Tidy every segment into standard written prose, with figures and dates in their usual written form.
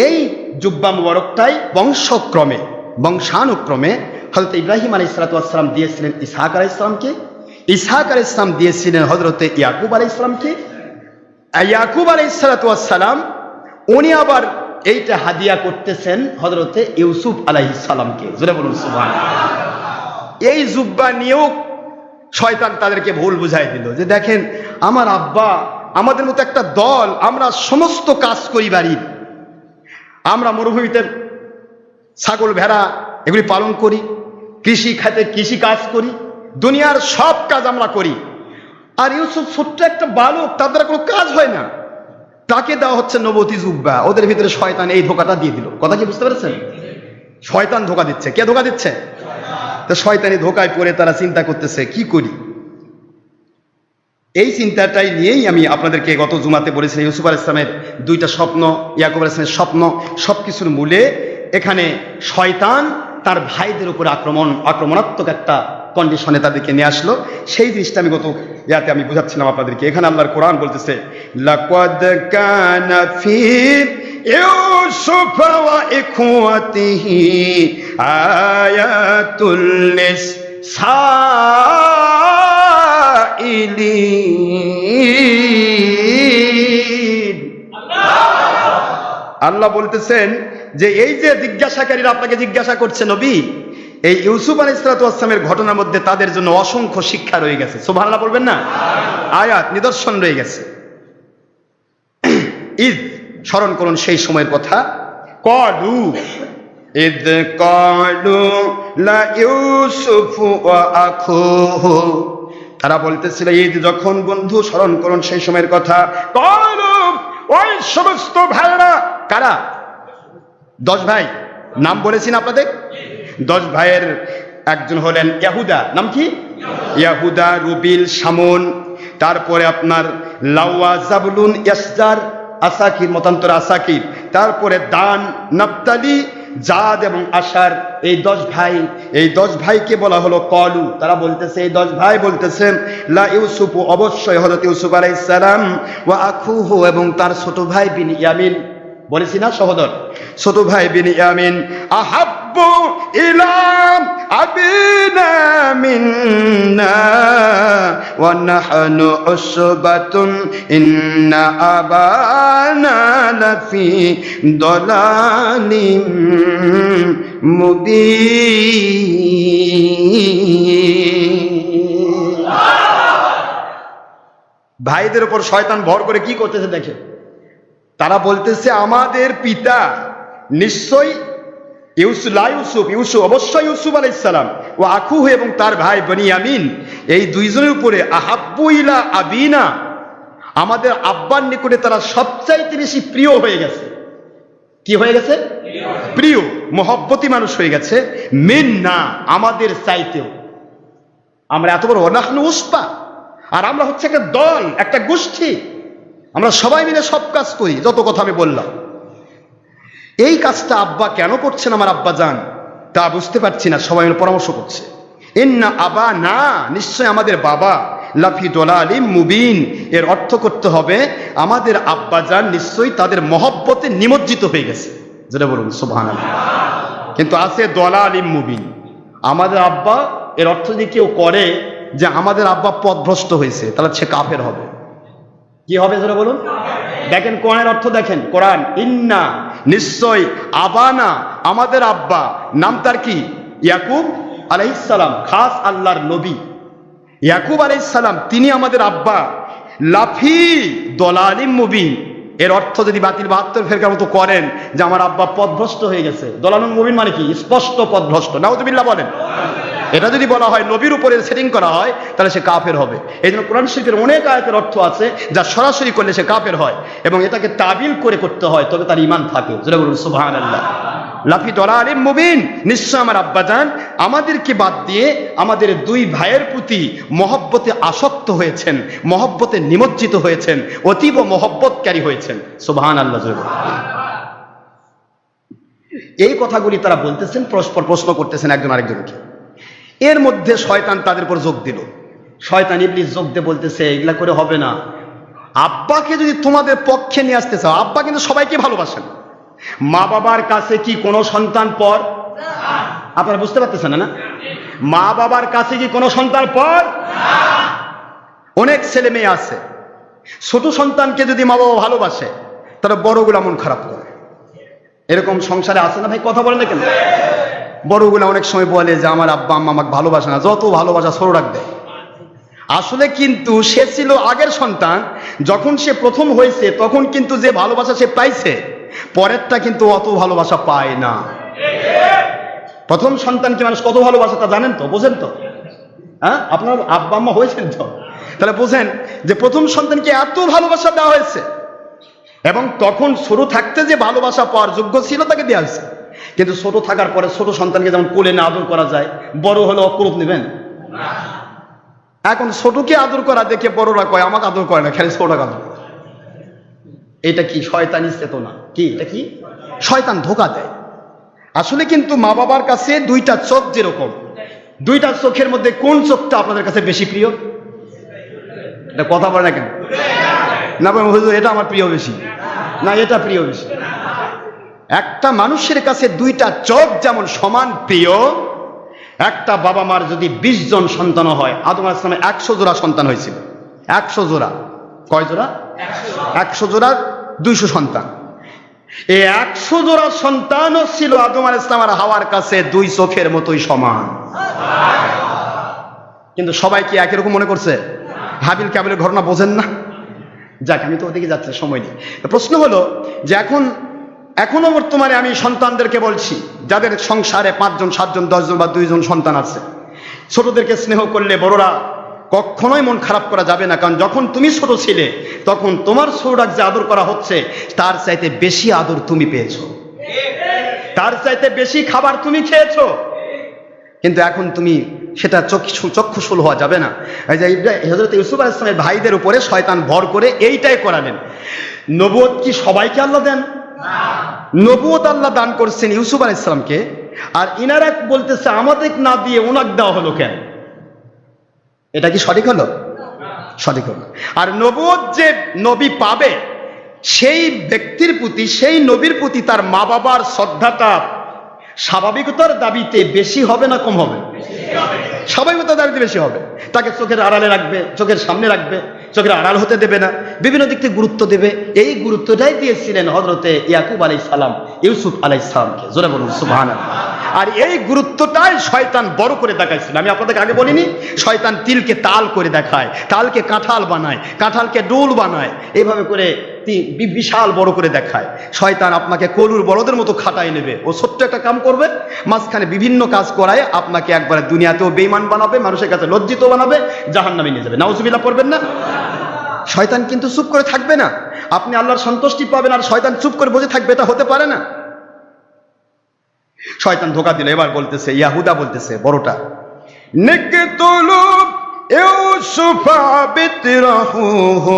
এই জুব্বা মুবারকটাই বংশানুক্রমে হযরত ইব্রাহিম আলাইহিস সালাম দিয়েছিলেন ইসহাক আলাইহিস সালামকে, ইসহাক আলাইহিস সালাম দিয়েছিলেন হযরত ইয়াকুব আলাইহিস সালামকে। ইয়াকুব আলাইহিস সালাম উনি আবার এইটা হাদিয়া করতেছেন হযরতে ইউসুফ আলাইহিস সালামকে। জোরে বলুন সুবহানাল্লাহ। এই জুব্বা নিয়েও শয়তান তাদেরকে ভুল বুঝাই দিল যে দেখেন আমার আব্বা, আমাদের মতো একটা দল, আমরা সমস্ত কাজ করি বাড়ির, আমরা মরুভূমিতে ছাগল ভেড়া এগুলি পালন করি, কৃষি খাতে কৃষি কাজ করি, দুনিয়ার সব কাজ আমরা করি। আর ইউসুফ ছোট্ট একটা বালক, তার দ্বারা কোনো কাজ হয় না, তাকে দেওয়া হচ্ছে নবতী জুব্বা। ওদের ভিতরে শয়তান এই ধোকাটা দিয়ে দিল। কথা কি বুঝতে পেরেছেন? শয়তান ধোকা দিচ্ছে। কে ধোকা দিচ্ছে? তো শয়তানি ধোকায় পড়ে তারা চিন্তা করতেছে কি করি। এই চিন্তাটাই নিয়েই আমি আপনাদেরকে গত জুমাতে বলেছিলাম ইউসুফ আলাইহিস সালামের দুইটা স্বপ্ন, ইয়াকুব আলাইহিস সালামের স্বপ্ন, সবকিছুর মূলে এখানে শয়তান তার ভাইদের উপর আক্রমণাত্মক একটা কন্ডিশনে তাদেরকে নিয়ে আসলো। সেই জিনিসটা আমি গত ইয়াতে আমি বুঝাচ্ছিলাম আপনাদেরকে। এখানে আল্লাহর কোরআন বলতেছে লাকাদ কানা ফি ইউসুফ ওয়া ইখওয়াতিহি আয়াতুল লিসাইলিন। আল্লাহ বলতেছেন যে এই যে জিজ্ঞাসাকারীরা আপনাকে জিজ্ঞাসা করছে নবী, এই ইউসুফ আলাইহিস সালামের ঘটনার মধ্যে তাদের জন্য অসংখ্য শিক্ষা রয়ে গেছে। সুবহানাল্লাহ বলবেন না? আয়াত, নিদর্শন রয়ে গেছে। ঈদ স্মরণ করুন সেই সময়ের কথা। ক্বালু ইদ ক্বালু লা ইউসুফ ওয়া আখুহু, তারা বলতেছিল ঈদ যখন, বন্ধু স্মরণ করুন সেই সময়ের কথা। ক্বালু, ওই সমস্ত ভাইরা, কারা? 10 ভাই, নাম বলেছি না আপনাদের? 10 ভাইয়ের একজন হলেন ইয়াহুদা। নাম কি? ইয়াহুদা, রুবিল, শামুন, তারপরে আপনার লাওয়া, জাবলুন, ইয়াসজার, আসাকির, মতান্তর আসাকির, তারপরে দান, নাফতালি, জাদ এবং আশার। এই 10 ভাই, এই 10 ভাইকে বলা হলো কলু। তারা বলতেছে, এই 10 ভাই বলতেছেন লা ইউসুফ, অবশ্যই হযরত ইউসুফ আলাইহিস সালাম, ওয়া আখুহু, এবং তার ছোট ভাই বিনয়ামিন, বলেছি না সহোদর, ছোট ভাই বিনয়ামিন, আহাব্বু ইলা আবিনা মিন্না ওয়া নাহনু উসবাতুন ইন্না আবানা লাফি দালালিম মুবিন। ভাইদের উপর শয়তান ভর করে কি করতেছে দেখে। তারা বলতেছে আমাদের পিতা নিশ্চয়ই ইউসুফ অবশ্যই ইউসুফ আলাইহিস সালাম, ও আখুহু, এবং তার ভাই বিনয়ামিন, এই দুইজনের উপরে আহাব্বু ইলা আবিনা, আমাদের আব্বার নিকটে তারা সবচাইতে বেশি প্রিয় হয়ে গেছে। কি হয়ে গেছে? প্রিয়, মহব্বতী মানুষ হয়ে গেছে। মিন্না, আমাদের চাইতেও। আমরা এত বড় নাহনু উসবা, আর আমরা হচ্ছে একটা দল, একটা গোষ্ঠী, আমরা সবাই মিলে সব কাজ করি, যত কথা আমি বললাম। এই কাজটা আব্বা কেন করছেন আমার আব্বা জান, তা বুঝতে পারছি না। সবাই মিলে পরামর্শ করছে। ইন্না আবা না, নিশ্চয় আমাদের বাবা, লাফি দালালিম মুবিন, এর অর্থ করতে হবে আমাদের আব্বা জান নিশ্চয়ই তাদের মহব্বতে নিমজ্জিত হয়ে গেছে। যেটা বলুন সুবহানাল্লাহ। কিন্তু আছে দালালিম মুবিন, আমাদের আব্বা, এর অর্থ যদি কেউ করে যে আমাদের আব্বা পথভ্রষ্ট হয়েছে, তাহলে সে কাফের হবে। কি হবে যেটা বলুন? দেখেন কোরআনের অর্থ দেখেন। কোরআন, ইন্না, নিশ্চয়, আবানা, আমাদের আব্বা, নাম তার কি? ইয়াকুব আলাইহিস সালাম, খাস আল্লাহর নবী ইয়াকুব আলাইহিস সালাম, তিনি আমাদের আব্বা, লাফি দালালিম মুবিন, এর অর্থ যদি বাতিল 72 ফেরকার মতো করেন যে আমার আব্বা পথভ্রষ্ট হয়ে গেছে। দালালুন মুবিন মানে কি? স্পষ্ট পথভ্রষ্ট। নাউযুবিল্লাহ বলেন। এটা যদি বলা হয়, নবীর উপরে সেটিং করা হয়, তাহলে সে কাফের হবে। এই জন্য কোরআন শরীফের অনেক আয়াতের অর্থ আছে যা সরাসরি করলে সে কাফের হয়, এবং এটাকে তাবিল করে করতে হয়, তবে তার ঈমান থাকে। যেটা বলুন সুবহানাল্লাহ। লাফি দালালিম মুবিন, নিশ্চয় আমার আব্বাজান আমাদেরকে বাদ দিয়ে আমাদের 2 ভাইয়ের প্রতি মহব্বতে আসক্ত হয়েছেন, মহব্বতে নিমজ্জিত হয়েছেন, অতীব মহব্বতকারী হয়েছেন। সুবহানাল্লাহ। এই কথাগুলি তারা বলতেছেন, পরস্পর প্রশ্ন করতেছেন একজন আরেকজনকে। এর মধ্যে শয়তান তাদের উপর যোগ দিল। শয়তান ইবলিস যোগ দিয়ে বলতেছে এগুলা করে হবে না, আব্বাকে যদি তোমাদের পক্ষে নিয়ে আসতে চাও, আব্বা কিন্তু সবাইকে ভালোবাসেন, মা বাবার কাছে কি কোনো সন্তান পর? আপনারা বুঝতে পারতেছেন না? মা বাবার কাছে কি কোনো সন্তান পর? অনেক ছেলে মেয়ে আছে, ছোট সন্তানকে যদি মা বাবা ভালোবাসে তারা বড়গুলা মন খারাপ করে। এরকম সংসারে আছে না ভাই? কথা বলেন না কেন? বড়গুলা অনেক সময় বলে যে আমার আব্বা আম্মা আমাকে ভালোবাসে না, যত ভালোবাসা ছোট রাখবে। আসলে কিন্তু সে ছিল আগের সন্তান, যখন সে প্রথম হয়েছে তখন কিন্তু যে ভালোবাসা সে পাইছে, পরেরটা কিন্তু অত ভালোবাসা পায় না। প্রথম সন্তানকে মানুষ কত ভালোবাসে তা জানেন তো, বোঝেন তো? হ্যাঁ, আপনার আব্বা আম্মা হয়েছেন তো, তাহলে বোঝেন যে প্রথম সন্তানকে এত ভালোবাসা দেওয়া হয়েছে, এবং তখন ছোট থাকতে যে ভালোবাসা পাওয়ার যোগ্য ছিল তাকে দেওয়া হয়েছে। কিন্তু ছোট থাকার পরে ছোট সন্তানকে যেমন কোলে না আদর করা যায়, বড় হলে অক্রোধ নেবেন। এখন ছোটকে আদর করা দেখে বড়রা কয় আমাকে আদর করে না, খালি ছোটকে আদর করে। এটা কি শয়তানি চেতনা? কি এটা? কি শয়তান ধোঁকা দেয়। আসলে কিন্তু মা বাবার কাছে দুইটা চোখ যেরকম, দুইটা চোখের মধ্যে কোন চোখটা আপনাদের কাছে বেশি প্রিয়? এটা কথা বলে না কেন? না ভাই হুজুর এটা আমার প্রিয় বেশি, না এটা প্রিয় বেশি। একটা মানুষের কাছে দুইটা চোখ যেমন সমান প্রিয়, একটা বাবা মার যদি 20 জন সন্তান হয়, আদম আলাইহিস সালামের 100 জোড়া সন্তান হয়েছিল। 100 জোড়া, কয় জোড়া? 100 জোড়া, 200 সন্তান। এই 100 জোড়া সন্তানও ছিল আদম আলাইহিস সালাম আর হাওয়ার কাছে দুই চোখের মতোই সমান। কিন্তু সবাই কি একই রকম মনে করছে? হাবিল কাবিলের ঘটনা বোঝেন না? যাক, আমি তো ওদিকে যাচ্ছি, সময় নেই। প্রশ্ন হলো যে এখনো বর্তমানে আমি সন্তানদেরকে বলছি, যাদের সংসারে 5 জন 7 জন 10 জন বা 2 জন সন্তান আছে, ছোটদেরকে স্নেহ করলে বড়রা কখনোই মন খারাপ করা যাবে না। কারণ যখন তুমি ছোট ছিলে তখন তোমার ছোটটাকে যে আদর করা হচ্ছে তার চাইতে বেশি আদর তুমি পেয়েছো, তার চাইতে বেশি খাবার তুমি খেয়েছো। কিন্তু এখন তুমি সেটা চক্ষুশূল হওয়া যাবে না। এই যে হযরত ইউসুফ আলাইহিস সালামের ভাইদের উপরে শয়তান ভর করে এইটাই করালেন। নবুয়ত কি সবাইকে আল্লাহ দেন? নবুয়ত আল্লাহ দান করছেন ইউসুফ আলাইহিস সালামকে, আর ইনারা বলতেছে আমাদের না দিয়ে ওনাকে দেওয়া হলো কেন? এটা কি সঠিক হলো? সঠিক হলো। আর নবুয়ত যে নবী পাবে সেই ব্যক্তির প্রতি, সেই নবীর প্রতি তার মা বাবার শ্রদ্ধাটা স্বাভাবিকতার দাবিতে বেশি হবে না কম হবে? স্বাভাবিকতার দাবিতে বেশি হবে। তাকে চোখের আড়ালে রাখবে, চোখের সামনে রাখবে, চোখের আড়াল হতে দেবে না, বিভিন্ন দিক থেকে গুরুত্ব দেবে। এই গুরুত্বটাই দিয়েছিলেন হযরতে ইয়াকুব আলাইহিস সালাম ইউসুফ আলাইহিস সালামকে। জোরে বলুন সুবহানাল্লাহ। আর এই গুরুত্বটাই শয়তান বড় করে দেখাইছিল। আমি আপনাদেরকে আগে বলিনি, শয়তান তিলকে তাল করে দেখায়, তালকে কাঁঠাল বানায়, কাঁঠালকে ডোল বানায়, এইভাবে করে বিশাল বড় করে দেখায়। শয়তান আপনাকে কলুর বড়দের মতো খাটাই নেবে। ও ছোট্ট একটা কাম করবে, মাঝখানে বিভিন্ন কাজ করায় আপনাকে একবারে দুনিয়াতেও বেঈমান বানাবে, মানুষের কাছে লজ্জিত বানাবে, জাহান্নামে নিয়ে যাবে। নাউজুবিল্লাহ পড়বেন না? শয়তান কিন্তু চুপ করে থাকবে না। আপনি আল্লাহর সন্তুষ্টি পাবেন আর শয়তান চুপ করে বসে থাকবে, এটা হতে পারে না। শয়তান ধোঁকা দিল। এবার বলতেছে, ইয়াহুদা বলতেছে বড়টা, নিকতুলু ইউসুফা বিতরাহুহু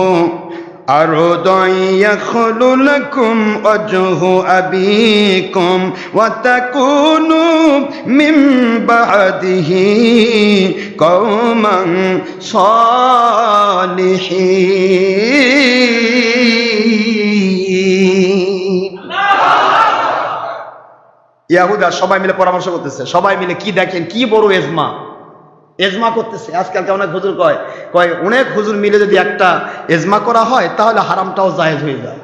আরদান ইয়াখলু লাকুম ওয়াজহু আবিকুম ওয়া তাকুনু মিন বা'দিহি কওমান সালিহিন। ইয়াহুদা সবাই মিলে পরামর্শ করতেছে, সবাই মিলে কি দেখেন কি বড় এজমা করতেছে। আজকালকে অনেক হুজুর কয় অনেক হুজুর মিলে যদি একটা এজমা করা হয় তাহলে হারামটাও জায়েজ হয়ে যায়।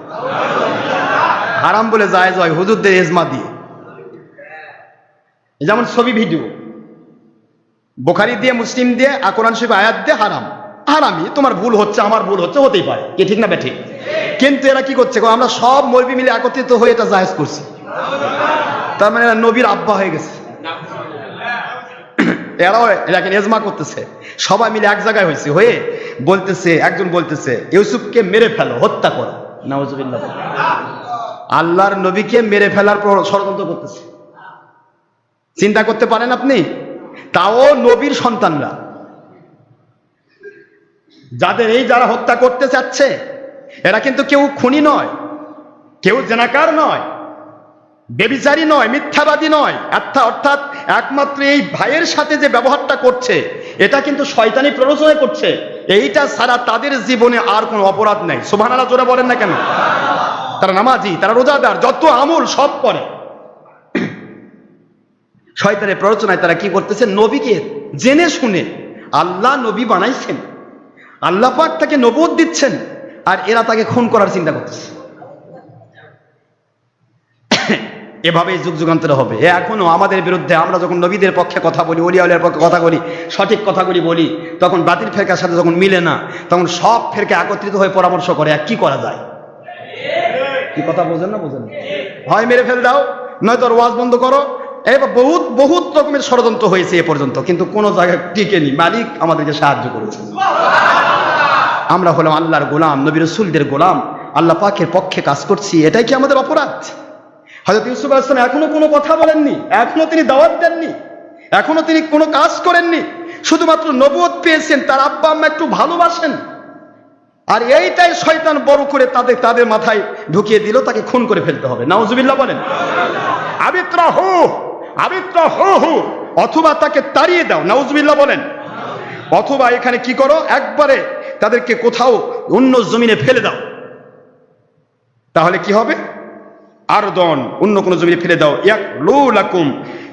হারাম বলে জায়েজ হয় হুজুরদের এজমা দিয়ে। যেমন ছবি ভিডিও, বুখারী দিয়ে মুসলিম দিয়ে কোরআন শরীফ আয়াত দিয়ে হারামি, তোমার ভুল হচ্ছে আমার ভুল হচ্ছে, হতেই পারে, কি ঠিক না বেঠিক? কিন্তু এরা কি করছে, আমরা সব মৌলবি মিলে একত্রিত হয়ে এটা জায়েজ করছি। তার মানে এরা নবীর আব্বা হয়ে গেছে। এরাও দেখেন এজমা করতেছে, সবাই মিলে এক জায়গায় হয়েছে, হয়ে বলতেছে, একজন বলতেছে ইউসুফকে মেরে ফেলো, হত্যা করো। নাউজুবিল্লাহ। আল্লাহর নবীকে মেরে ফেলার ষড়যন্ত্র করতেছে। চিন্তা করতে পারেন আপনি? তাও নবীর সন্তানরা, যারা হত্যা করতে চাচ্ছে এরা কিন্তু কেউ খুনি নয়, কেউ জেনাকার নয়, বেবিচারী নয়, মিথ্যাবাদী নয়। অর্থাৎ একমাত্র এই ভাইয়ের সাথে যে ব্যবহারটা করছে এটা কিন্তু শয়তানি প্ররোচনায় করছে। এইটা ছাড়া তাদের জীবনে আর কোনো অপরাধ নাই। সুবহানাল্লাহ জোরে বলেন না কেন? তারা নামাজি, তারা রোজাদার, যত আমল সব করে। শয়তানের প্ররোচনায় তারা কি করতেছে, নবীকে জেনে শুনে আল্লাহ নবী বানাইছেন, আল্লাহ পাক তাকে নবুয়ত দিচ্ছেন, আর এরা তাকে খুন করার চিন্তা করতেছে। এভাবেই যুগ যুগান্তরে হবে। এখনো আমাদের বিরুদ্ধে, আমরা যখন নবীদের পক্ষে কথা বলি, ওলিয়া উলিয়ার পক্ষে কথা বলি, সঠিক কথাগুলি বলি, তখন বাতিল ফেরকার সাথে যখন মিলে না, তখন সব ফেরকা একত্রিত হয়ে পরামর্শ করে কি করা যায়। কি কথা বোঝেন না? বোঝেন, হয় মেরে ফেল দাও, নয়তো ওয়াজ বন্ধ করো। এবার বহুত বহুত রকমের ষড়যন্ত্র হয়েছে এ পর্যন্ত, কিন্তু কোনো জায়গায় টিকেনি। মালিক আমাদেরকে সাহায্য করেছে। আমরা হলাম আল্লাহর গোলাম, নবী রাসূলদের গোলাম, আল্লাহ পাকের পক্ষে কাজ করছি, এটাই কি আমাদের অপরাধ? হযরত ইউসুফ আলাইহিস সালাম এখনো কোনো কথা বলেননি, এখনো তিনি দাওয়াত দেননি, এখনো তিনি কোনো কাজ করেননি, শুধুমাত্র নবুয়ত পেয়েছেন, তার আব্বা আম্মা একটু ভালোবাসেন, আর এইটাই শয়তান বড় করে তাদের মাথায় ঢুকিয়ে দিল, তাকে খুন করে ফেলতে হবে। নাউজুবিল্লাহ বলেন। আবিত্রাহু, অথবা তাকে তাড়িয়ে দাও। নাউজুবিল্লাহ বলেন। অথবা এখানে কি করো, একবারে তাদেরকে কোথাও অন্য জমিনে ফেলে দাও। তাহলে কি হবে? আরদন, অন্য কোন জমিনে ফেলে দাও।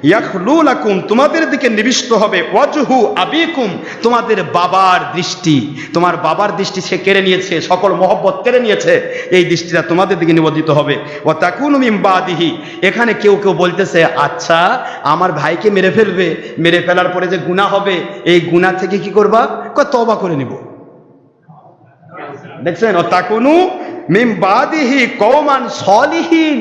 ইয়াখলু লাকুম, তোমাদের দিকে নিবিষ্ট হবে। ওয়াজহু আবিকুম, তোমাদের বাবার দৃষ্টি, তোমার বাবার দৃষ্টি সে কেড়ে নিয়েছে, সকল মহব্বত কেড়ে নিয়েছে, এই দৃষ্টিটা তোমাদের দিকে নিবদ্ধিত হবে। ওয়া তাকুনু মিন বাদিহি, এখানে কেউ কেউ বলতেছে, আচ্ছা আমার ভাইকে মেরে ফেলবে, মেরে ফেলার পরে যে গুনাহ হবে, এই গুনাহ থেকে কি করবা? তওবা করে নিব। দেখছেন, ওয়া তাকুনু মিন বাদিহি কওমান সলিহিন,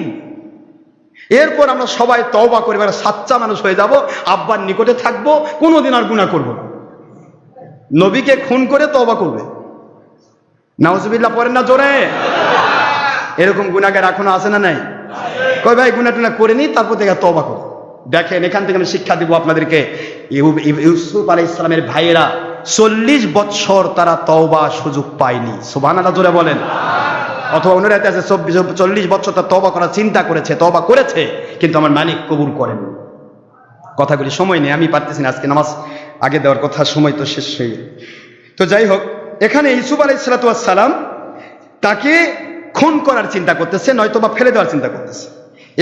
এরপর আমরা সবাই তওবা করে সাচ্চা মানুষ হয়ে যাব, আব্বার নিকটে থাকবো, কোনোদিন আর গুনাহ করব না। নবীকে খুন করে তওবা করবে। নাউজুবিল্লাহ পড়েন না জোরে। এরকম গুনাহগার এখনো আছে না নাই? কই ভাই গুনাহ টুনা করে নি, তারপর থেকে তওবা করো। দেখেন, এখান থেকে আমি শিক্ষা দিব আপনাদেরকে। ইউসুফ আলাইহিস সালামের ভাইয়েরা 40 বছর তারা তওবা সুযোগ পায়নি। সুবহানাল্লাহ জোরে বলেন। অথবা অনুরাতে আছে 40 বছর তার তওবা করার চিন্তা করেছে, তওবা করেছে, কিন্তু আমার মালিক কবুল করেনি। কথাগুলি সময় নেই, আমি পারতেছি না, আজকে নামাজ আগে দেওয়ার কথা, সময় তো শেষ হয়ে গেল। তো যাই হোক, এখানে ইউসুফ আলাইহিস সালাম তাকে খুন করার চিন্তা করতেছে, নয়তোবা ফেলে দেওয়ার চিন্তা করতেছে।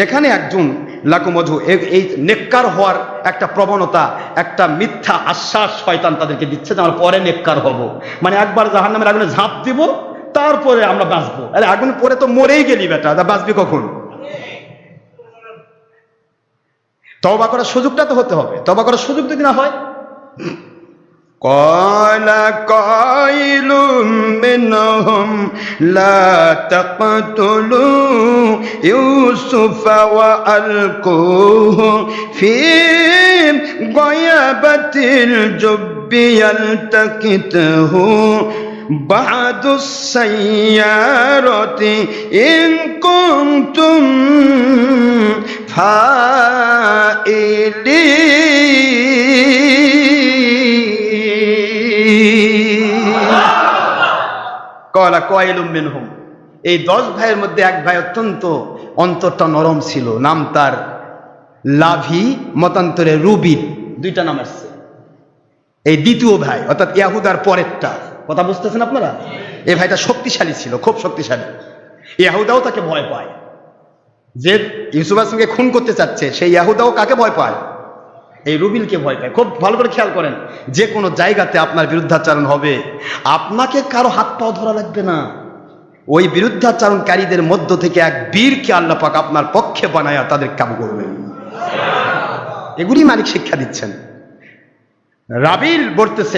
এখানে একজন লাকুমধু, এই নেককার হওয়ার একটা প্রবণতা, একটা মিথ্যা আশ্বাস শয়তান তাদেরকে দিচ্ছে যে আমরা পরে নেককার হব, মানে একবার জাহান্নামের আগুনে ঝাঁপ দিব, তারপরে আমরা বাঁচবো। আরে আগুন পরে তো মরেই গেলি বেটা, বাঁচবি কখন? তওবা করার সুযোগটা তো হতে হবে। তওবা করার সুযোগ যদি না হয়, ক্বালা কাইলুম মিনহুম লা তাকতুলু ইউসুফা ওয়া আলকুহু ফি গায়াবাতিল জুব্বি ইয়ালতাকিতুহু বাদু সাইয়ারাতি ইন কুনতুম ফাইলিন। ক্বালা কাইলুম মিনহুম, এই 10 ভাইয়ের মধ্যে এক ভাই অত্যন্ত অন্তরটা নরম ছিল, নাম তার লাভি, মতান্তরে রুবিন, দুইটা নাম আসছে। এই দ্বিতীয় ভাই অর্থাৎ ইয়াহুদার পরেরটা, কথা বুঝতেছেন আপনারা? এই ভাইটা শক্তিশালী ছিল, খুব শক্তিশালী। ইয়াহুদাও তাকে ভয় পায়, যে ইউসুফ আলাইহিসকে খুন করতে চাচ্ছে, সেই ইয়াহুদাও কাকে ভয় পায়? এই রুবিলকে ভয় পায়। খুব ভালো করে খেয়াল করেন, যে কোনো জায়গাতে আপনার বিরুদ্ধাচরণ হবে, আপনাকে কারো হাত পাও ধরা লাগবে না, ওই বিরুদ্ধাচরণকারীদের মধ্য থেকে এক বীরকে আল্লাহ পাক আপনার পক্ষে বানায়া তাদের কাবু করবেন। এগুলি মালিক শিক্ষা দিচ্ছেন। রাবিল বলতেছে,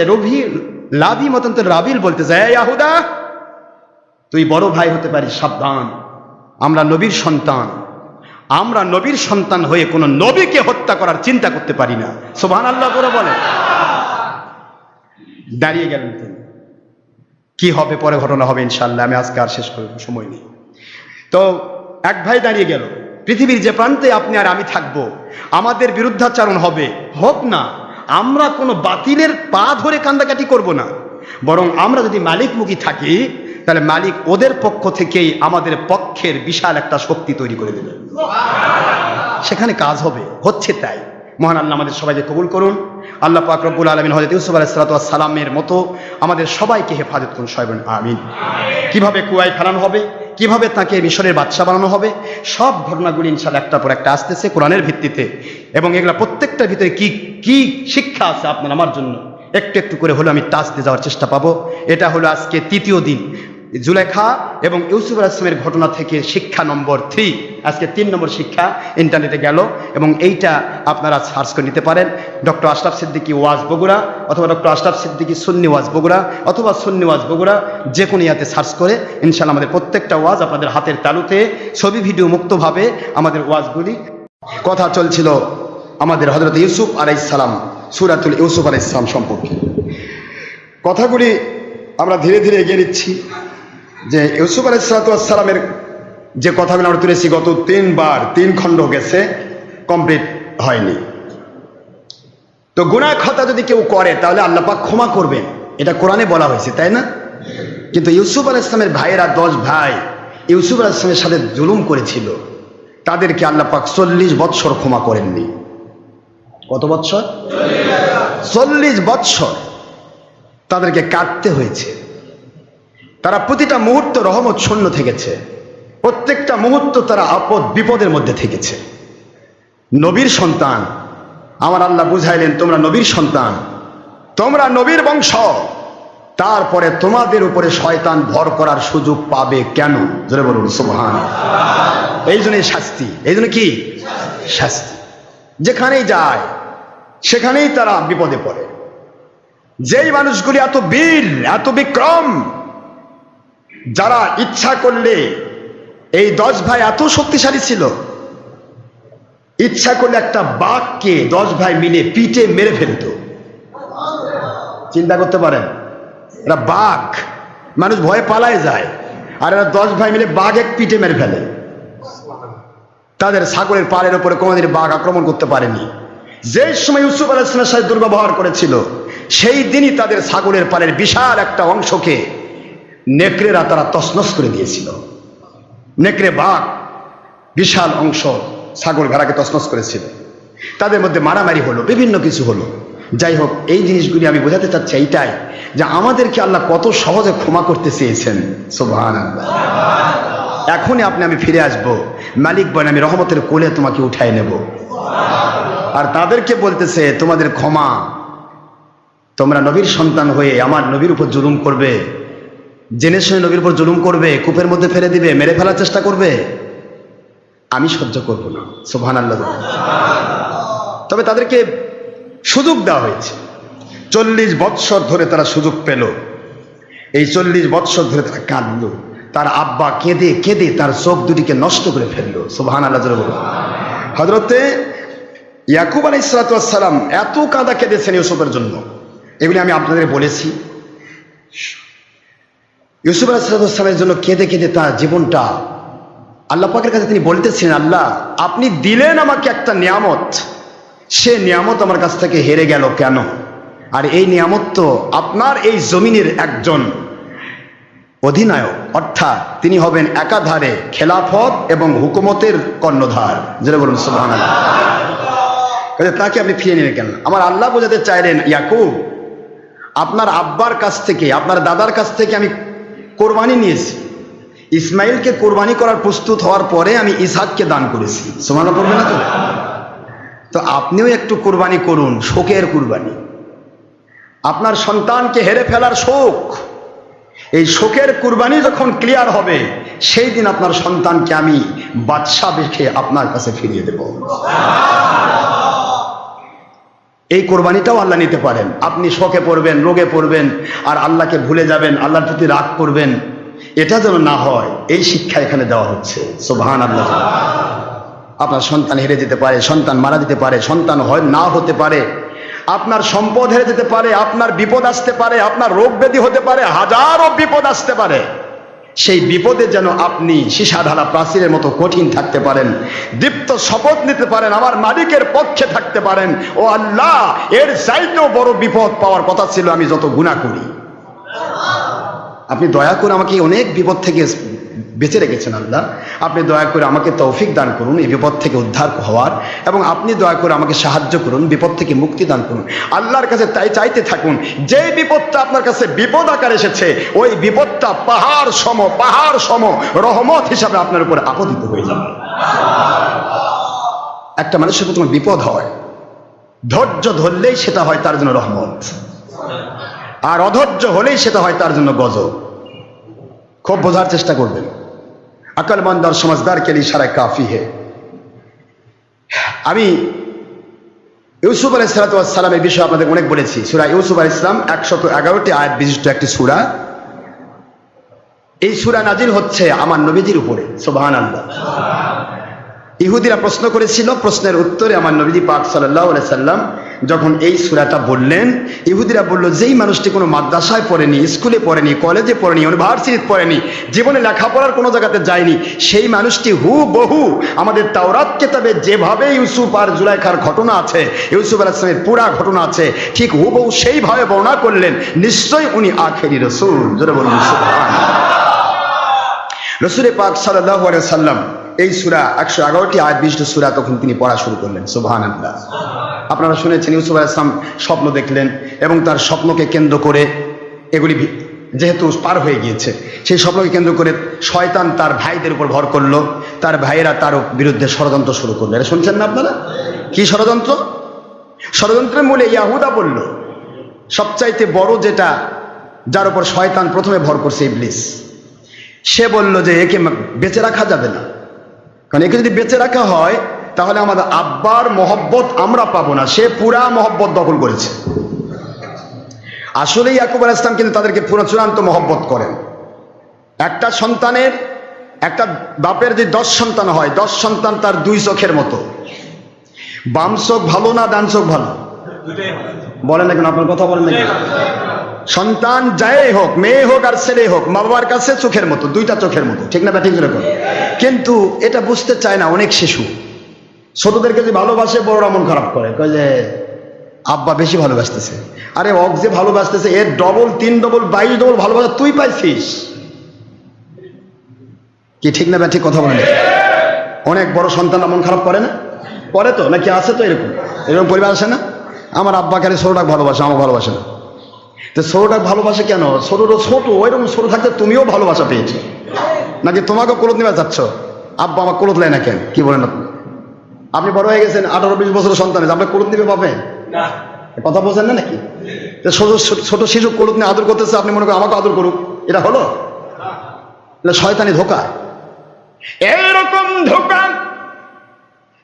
লাভি মতান্তরে রাবিল বলতেছে, এই ইয়াহুদা, তুই বড় ভাই হতে পারিস, সাবধান, আমরা নবীর সন্তান, আমরা নবীর সন্তান হয়ে কোন নবীকে হত্যা করার চিন্তা করতে পারি না। সুবহানাল্লাহ করে বলে দাঁড়িয়ে গেলেন তিনি। কি হবে পরে ঘটনা হবে ইনশাআল্লাহ, আমি আজকে আর শেষ করব, সময় নেই। তো এক ভাই দাঁড়িয়ে গেল, পৃথিবীর যে প্রান্তে আপনি আর আমি থাকবো, আমাদের বিরুদ্ধাচরণ হবে, হোক না, আমরা কোনো বাতিলের পা ধরে কান্দাকাটি করব না, বরং আমরা যদি মালিকমুখী থাকি, তাহলে মালিক ওদের পক্ষ থেকেই আমাদের পক্ষের বিশাল একটা শক্তি তৈরি করে দেবে, সেখানে কাজ হবে, হচ্ছে তাই। মহান আল্লাহ আমাদের সবাইকে কবুল করুন। আল্লাহ পাক রব্বুল আলামিন হযরত ইউসুফ আলাইহিস সালামের মতো আমাদের সবাইকে হেফাজত করুন, সবাই বলুন আমিন। কিভাবে কুয়ায় ফেলানো হবে কিভাবে তাকে মিশরের বাদশা বানানো হবে, সব ঘটনাগুলি ইনশাআল্লাহ একটার পর একটা আসতেছে কোরআনের ভিত্তিতে। এবং এগুলা প্রত্যেকটার ভিতরে কি কি শিক্ষা আছে আপনার আমার জন্য একটু একটু করে হলো আমি টাচ দিয়ে যাওয়ার চেষ্টা পাবো। এটা হলো আজকে তৃতীয় দিন, জুলেখা এবং ইউসুফ আলাইহিস সালামের ঘটনা থেকে শিক্ষা নম্বর 3। আজকে 3 নম্বর শিক্ষা ইন্টারনেটে গেল, এবং এইটা আপনারা সার্চ করে নিতে পারেন। ডক্টর আশরাফ সিদ্দিকী ওয়াজ বগুড়া, অথবা ডক্টর আশরাফ সিদ্দিকী সুন্নি ওয়াজ বগুড়া, অথবা সুন্নি ওয়াজ বগুড়া, যে কোনো ইয়াতে সার্চ করে ইনশাআল্লাহ আমাদের প্রত্যেকটা ওয়াজ আপনাদের হাতের তালুতে ছবি ভিডিও মুক্তভাবে আমাদের ওয়াজগুলি। কথা চলছিল আমাদের হযরত ইউসুফ আলাইহিস সালাম, সূরাতুল ইউসুফ আলাইহিস সালাম সম্পর্কে। কথাগুলি আমরা ধীরে ধীরে এগিয়ে নিচ্ছি। যে ইউসুফ আলাইহিস সালামের যে কথাগুলো আমরা তুলেছি, গত 3 খণ্ড গেছে, কমপ্লিট হয়নি। তো গুনাহ খাতা যদি কেউ করে তাহলে আল্লাহ পাক ক্ষমা করবেন, এটা কোরআনে বলা হয়েছে, তাই না? কিন্তু ইউসুফ আলাইহিস সালামের ভাইয়েরা 10 ভাই ইউসুফ আলাইহিস সালামের সাথে জুলুম করেছিল, তাদেরকে আল্লাহ পাক 40 বৎসর ক্ষমা করেননি। কত বৎসর? 40 বৎসর তাদেরকে কাটতে হয়েছে। তারা প্রতিটা মুহূর্ত রহমত শূন্য থেকেছে, প্রত্যেকটা মুহূর্ত তারা আপদ বিপদের মধ্যে থেকেছে। নবীর সন্তান, আমার আল্লাহ বুঝাইলেন তোমরা নবীর সন্তান, তোমরা নবীর বংশ, তারপরে তোমাদের উপরে শয়তান ভর করার সুযোগ পাবে কেন? জোরে বলুন সুবহানাল্লাহ। এই জন্যই শাস্তি, এই জন্য কি শাস্তি। যেখানেই যায় সেখানেই তারা বিপদে পড়ে। যেই মানুষগুলি এত বীর, এত বিক্রম, যারা ইচ্ছা করলে, এই 10 ভাই এত শক্তিশালী ছিল, ইচ্ছা করলে একটা বাঘকে 10 ভাই মিলে পিঠে মেরে ফেলত। চিন্তা করতে পারেন, এরা বাঘ, মানুষ ভয়ে পালায় যায়, আর এরা 10 ভাই মিলে বাঘ এক পিঠে মেরে ফেলে। তাদের ছাগলের পালের উপরে কোনোদিন বাঘ আক্রমণ করতে পারেনি। যে সময় ইউসুফ আলাইহিস সালামের সাথে দুর্ব্যবহার করেছিল, সেই দিনই তাদের ছাগলের পালের বিশাল একটা অংশকে নেকড়েরা তারা তছনছ করে দিয়েছিল। নেকড়ে বাঘ বিশাল অংশ ছাগল ভেড়াকে তছনছ করেছিল। তাদের মধ্যে মারামারি হলো, বিভিন্ন কিছু হলো। যাই হোক, এই জিনিসগুলি আমি বোঝাতে চাচ্ছি এইটাই, যে আমাদেরকে আল্লাহ কত সহজে ক্ষমা করতে চেয়েছেন। সুবহানাল্লাহ। এখনই আমি ফিরে আসব, মালিক বলেন আমি রহমতের কোলে তোমাকে উঠায় নেব। আর তাদেরকে বলতেছে তোমাদের ক্ষমা, তোমরা নবীর সন্তান হয়ে আমার নবীর উপর জুলুম করবে, জেনে শুনে নবীর উপর জুলুম করবে, কূপের মধ্যে ফেলে দিবে, মেরে ফেলার চেষ্টা করবে, আমি সহ্য করব না। সুবহানাল্লাহ। তবে তাদেরকে সুযোগ দেওয়া হয়েছে। 40 বৎসর ধরে তারা সুযোগ পেল। এই 40 বৎসর ধরে তারা কাঁদল। তার আব্বা কেঁদে কেঁদে তার চোখ দুটিকে নষ্ট করে ফেললো। সুবহানাল্লাহ। হযরতে ইয়াকুব আলাইহিস সালাম এত কাঁদা কেঁদেছেন ইউসুফের জন্য, এগুলি আমি আপনাদের বলেছি। ইউসুফ আলাইহিস সালামের জন্য কেঁদে কেঁদে তার জীবনটা আল্লাহ পাকের কাছে তিনি বলতেছিলেন, আল্লাহ আপনি দিলেন আমাকে একটা নিয়ামত, সে নিয়ামত আমার কাছ থেকে হেরে গেল কেন? আর এই নিয়ামত তো আপনার এই জমিনের একজন অধিনায়ক, অর্থাৎ তিনি হবেন একাধারে খেলাফত এবং হুকুমতের কর্ণধার। যেটা বলুন সুবহানাল্লাহ। তাকে আপনি ফিরিয়ে নিলেন কেন? আমার আল্লাহ বোঝাতে চাইলেন, ইয়াকুব আপনার আব্বার কাছ থেকে, আপনার দাদার কাছ থেকে আমি কোরবানি নিয়েছি। ইসমাইলকে কোরবানি করার প্রস্তুত হওয়ার পরে আমি ইসহাককে দান করেছি। সুবহানাল্লাহ পড়বে না তো? তো আপনিও একটু কোরবানি করুন, শোকের কোরবানি। আপনার সন্তানকে হেরে ফেলার শোক, এই শোকের কুরবানি যখন ক্লিয়ার হবে, সেই দিন আপনার সন্তানকে আমি বাদশা দেখে আপনার কাছে ফিরিয়ে দেব। এই কোরবানিটাও আল্লাহ নিতে পারেন। আপনি শোকে পড়বেন, রোগে পড়বেন, আর আল্লাহকে ভুলে যাবেন, আল্লাহর প্রতি রাগ করবেন, এটা যেন না হয়, এই শিক্ষা এখানে দেওয়া হচ্ছে। সুবহানাল্লাহ। আপনার সন্তান হেরে যেতে পারে, সন্তান মারা যেতে পারে, সন্তান হয় না হতে পারে, আপনার সম্পদ হেরে যেতে পারে, আপনার বিপদ আসতে পারে, আপনার রোগ ব্যাধি হতে পারে, হাজারো বিপদ আসতে পারে। সেই বিপদে যেন আপনি সীসাঢালা প্রাচীরের মতো কঠিন থাকতে পারেন, দীপ্ত শপথ নিতে পারেন, আমার মালিকের পক্ষে থাকতে পারেন। ও আল্লাহ, এর চাইতেও বড় বিপদ পাওয়ার কথা ছিল আমি যত গুনাহ করি, আপনি দয়া করে আমাকে অনেক বিপদ থেকে বেঁচে রেখেছেন। আল্লাহ, আপনি দয়া করে আমাকে তৌফিক দান করুন এই বিপদ থেকে উদ্ধার হওয়ার, এবং আপনি দয়া করে আমাকে সাহায্য করুন, বিপদ থেকে মুক্তি দান করুন। আল্লাহর কাছে তাই চাইতে থাকুন। যে বিপদটা আপনার কাছে বিপদ আকার এসেছে, ওই বিপদটা পাহাড় সম রহমত হিসাবে আপনার উপরে আপতিত হয়ে যাবে। একটা মানুষের প্রথমে বিপদ হয়, ধৈর্য ধরলেই সেটা হয় তার জন্য রহমত, আর অধৈর্য হলেই সেটা হয় তার জন্য গজব। খুব বোঝার চেষ্টা করবেন। আকলমন্দ और समझदार के लिए इशारा काफी है। আমি ইউসুফ আলাইহিস সালামের বিষয়ে আপনাদের অনেক বলেছি। সূরা ইউসুফ আলাইহিস সালাম 111টি আয়াত বিশিষ্ট একটি সূরা। এই সূরা নাজিল হচ্ছে আমার নবীজির উপরে। সুবহানাল্লাহ। ইহুদিরা প্রশ্ন করেছিল, প্রশ্নের উত্তরে আমার নবীজি পাক সাল্লাল্লাহু আলাইহি সাল্লাম যখন এই সূরাটা বললেন, ইহুদিরা বলল, যেই মানুষটি কোনো মাদ্রাসায় পড়েনি, স্কুলে পড়েনি, কলেজে পড়েনি, ইউনিভার্সিটিতে পড়েনি, জীবনে লেখাপড়ার কোনো জায়গাতে যায়নি, সেই মানুষটি হুবহু আমাদের তাওরাত কিতাবে যেভাবে ইউসুফ আর জুলাইখার ঘটনা আছে, ইউসুফ আলাইহিস সালামের পুরা ঘটনা আছে, ঠিক হুবহু সেইভাবে বর্ণনা করলেন। নিশ্চয়ই উনি আখেরি রাসূল। জোরে বলুন সুবহানাল্লাহ। রাসূল পাক সাল্লাল্লাহু আলাইহি সাল্লাম এই সূরা 111টি আয়াত বিশিষ্ট সূরা তখন তিনি পড়া শুরু করলেন। সুবহানাল্লাহ। আপনারা শুনেছেন ইউসুফ আলাইহিস সালাম স্বপ্ন দেখলেন, এবং তার স্বপ্নকে কেন্দ্র করে, এগুলি যেহেতু পার হয়ে গিয়েছে, সেই স্বপ্নকে কেন্দ্র করে শয়তান তার ভাইদের উপর ভর করলো। তার ভাইয়েরা তার বিরুদ্ধে ষড়যন্ত্র শুরু করলো। এটা শুনছেন না আপনারা? কি ষড়যন্ত্র? ষড়যন্ত্রের মূলে ইয়াহুদা বলল, সবচাইতে বড় যেটা, যার উপর শয়তান প্রথমে ভর করছে, ইবলিস। সে বলল যে একে বেঁচে রাখা যাবে না, কারণ একে যদি বেঁচে রাখা হয় তাহলে আমাদের আব্বার মহব্বত আমরা পাবো না। সে পুরা মহব্বত দখল করেছে। আসলে ইয়াকুব আলাইহিস সালাম কিন্তু তাদেরকে পুরো চূড়ান্ত মহব্বত করেন। একটা সন্তানের, একটা বাপের যে 10 সন্তান হয়, 10 সন্তান তার 2 চোখের মতো। বাম চোখ ভালো না ডান চোখ ভালো? বলেন না কেন? আপনার কথা বলেন না কেন? সন্তান যাই হোক, মেয়ে হোক আর ছেলে হোক, মা বাবার কাছে চোখের মতো, 2টা চোখের মতো, ঠিক না? ঠিক যেরকম। কিন্তু এটা বুঝতে চায় না অনেক শিশু। ছোটদেরকে যে ভালোবাসে, বড়রা মন খারাপ করে, কয় যে আব্বা বেশি ভালোবাসতেছে। আরে অক যে ভালোবাসতেছে, এর ডবল, 3 ডবল, 22 ডবল ভালোবাসা তুই পাইছিস কি? ঠিক না? ঠিক কথা বলেন। অনেক বড় সন্তান মন খারাপ করে না? করে তো, নাকি আছে তো? এরকম পরিবার আসে না? আমার আব্বা খালি ছোটটাকে ভালোবাসে, আমাকে ভালোবাসে না। তো ছোটটাকে ভালোবাসে কেন? ছোটটা ছোট, ওইরকম ছোট থাকতে তুমিও ভালোবাসা পেয়েছো, নাকি তোমাকে কোলত নিয়ে যাচ্ছ? আব্বা আমার কোলত নেয় না কেন? কি বলেন আপনি? আপনি বড় হয়ে গেছেন, 18-20 বছরের সন্তান, আপনি কোলত নিবে পাবেন? কথা বলছেন না নাকি? ছোট শিশু কোলত নিয়ে আদর করতেছে, আপনি মনে করেন আমাকে আদর করুক, এটা হলো? এটা শয়তানি ধোঁকা। এরকম ধোঁকা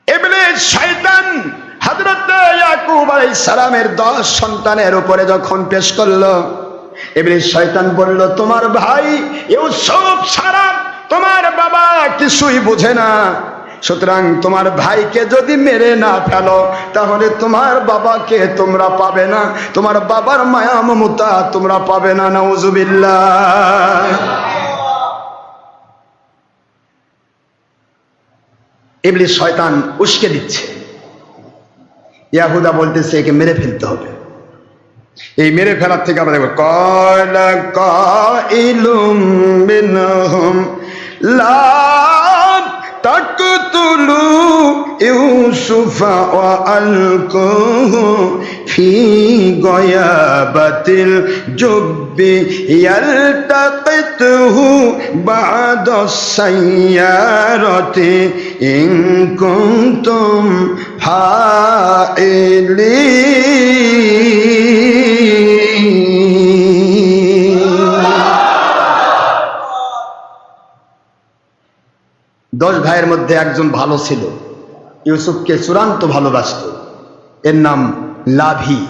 ইবলিস শয়তান হযরত ইয়াকুব আলাইহিস সালামের 10 সন্তানের উপরে যখন পেশ করলো, ইবলিস শয়তান বলল, তোমার ভাই ইউসুফ ছাড়া তোমার বাবা কিছুই বোঝে না, সুতরাং তোমার ভাইকে যদি মেরে না ফেলো তাহলে তোমার বাবাকে তোমরা পাবে না, তোমার বাবার মায়া মমতা তোমরা পাবে না। নাউজুবিল্লাহ। ইবলিস শয়তান উস্কে দিচ্ছে। ইয়াহুদা বলতেছে একে মেরে ফেলতে হবে। এই মেরে ফেলার থেকে আমরা দেখব, ক্বালা কাইলুম মিনহুম লা তাকতুলু ইউসুফা ওয়া আলকুহু ফি গয়াবাতিল জুব্বি ইয়ালতাকিতুহু বা'দাস সাইয়ারাতি ইন কুনতুম ফাইলিন। 10 ভাইয়ের মধ্যে একজন ভালো ছিল, ইউসুফকে চূড়ান্ত ভালোবাসত। এর নাম লাভি,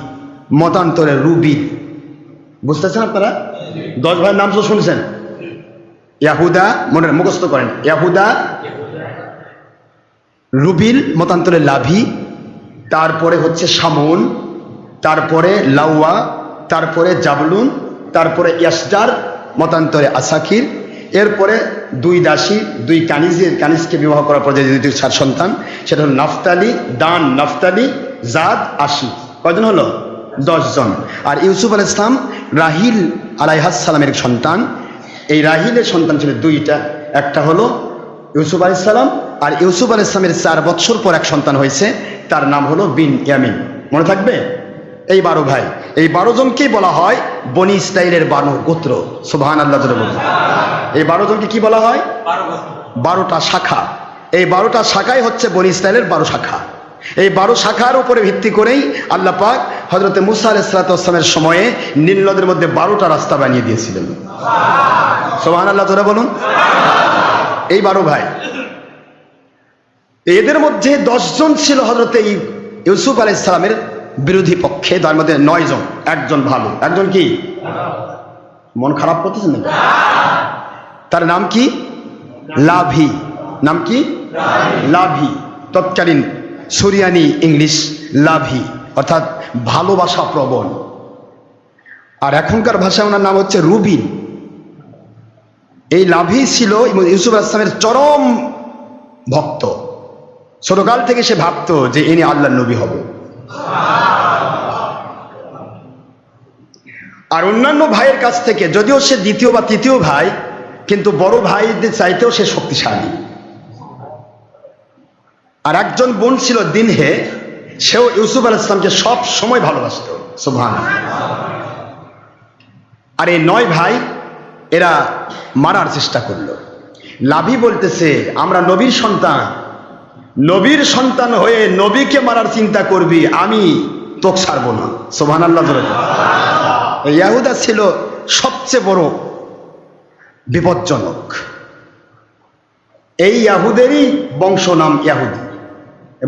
মতান্তরে রুবিল। বুঝতেছেন আপনারা? 10 ভাইয়ের নাম তো শুনছেন। ইয়াহুদা, মনে মুখস্থ করেন, ইয়াহুদা, রুবিল, মতান্তরে লাভি, তারপরে হচ্ছে শামউন, তারপরে লাওয়া, তারপরে জাবলুন, তারপরে ইয়াসজার, মতান্তরে আসাকির, এরপরে 2 দাসী, 2 কানিজকে বিবাহ করার পর যে 2 সন্তান, সেটা হল নাফতালি, দান, নাফতালি, জাদ, আশি। কয়জন হলো? 10 জন। আর ইউসুফ আলাইহিস সালাম রাহিল আলাইহিস সালামের সন্তান। এই রাহিলের সন্তান ছিল 2টা, একটা হলো ইউসুফ আলাইহিস সালাম, আর ইউসুফ আলাইহিস সালামের 4 বছর পর এক সন্তান হয়েছে, তার নাম হলো বিন ইয়ামিন। মনে থাকবে? এই 12 ভাই, এই 12 জনকেই বলা হয় বনি ইসরাইলের 12 গোত্র। সুবহানাল্লাহ জোরে বলুন। এই 12 জনকে কি বলা হয়? 12টা শাখা। এই 12টা শাখাই হচ্ছে বনি ইসরাইলের 12 শাখা। এই 12 শাখার উপরে ভিত্তি করেই আল্লাহ পাক হযরতে মুসা আলাইহিস সালামের সময়ে নীল নদের মধ্যে 12টা রাস্তা বানিয়ে দিয়েছিলেন। সুবহানাল্লাহ জোরে বলুন। এই 12 ভাই, এদের মধ্যে 10 জন ছিল হযরতে ইউসুফ আলাইহিস সালামের বিরোধী পক্ষে, তার মধ্যে 9 জন, একজন ভালো, একজন কি? মন খারাপ করতেছেন নাকি? তার নাম কি? লাভি। নাম কি? লাভি। তৎকালীন সুরিয়ানি ইংলিশ লাভি, অর্থাৎ ভালোবাসা প্রবণ। আর এখনকার ভাষায় ওনার নাম হচ্ছে রুবিন। এই লাভি ছিল ইউসুফ আলাইহিস সালামের চরম ভক্ত। ছোটকাল থেকে সে ভাবতো যে ইনি আল্লাহর নবী হবে। আর অন্যান্য ভাইয়ের কাছ থেকে, যদিও সে দ্বিতীয় বা তৃতীয় ভাই, কিন্তু বড় ভাইদের চাইতেও সে শক্তিশালী। আর একজন বোন ছিল দিনহে, সেও ইউসুফ আলাইহিস সালামকে সব সময় ভালোবাসত। সুবহানাল্লাহ। আর এই 9 ভাই এরা মারার চেষ্টা করলো। লাভি বলতেছে, আমরা নবীর সন্তান, নবীর সন্তান হয়ে নবীকে মারার চিন্তা করবি, আমি তোকে ছাড়বো না। সুবহানাল্লাহ। ইয়াহুদা ছিল সবচেয়ে বড় বিপজ্জনক। এই ইয়াহুদেরই বংশ নাম ইয়াহুদি।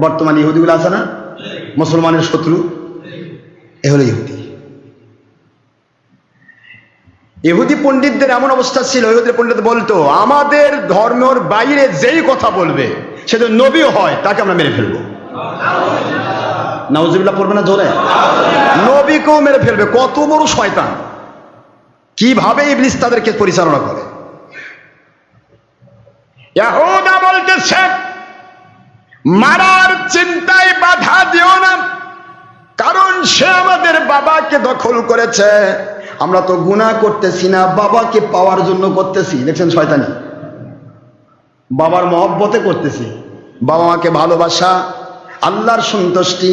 বর্তমানে ইহুদিগুলো আছে না, মুসলমানের শত্রু, এ হলো ইহুদি। ইহুদি পণ্ডিতদের এমন অবস্থা ছিল, ইহুদি পণ্ডিত বলতো, আমাদের ধর্মের বাইরে যেই কথা বলবে, সে যদি নবী হয়, তাকে আমরা মেরে ফেলবো। নাউজুবিল্লাহ পড়বে না জোরে? নবীকেও মেরে ফেলবে। কত বড় শয়তান! কিভাবে ইবলিস তাদেরকে পরিচালনা করে। ইয়াহুদা বলতেছে, মারার চিন্তায় বাধা দিও না, কারণ সে আমাদের বাবাকে দখল করেছে। আমরা তো গুনাহ করতেছি না, বাবাকে পাওয়ার জন্য করতেছি। দেখছেন শয়তানি, বাবার মহব্বতে করতেছি। বাবা মাকে ভালোবাসা, আল্লাহর সন্তুষ্টি,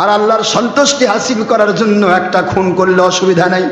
আর আল্লাহর সন্তুষ্টি হাসিল করার জন্য একটা খুন করলে অসুবিধা নাই।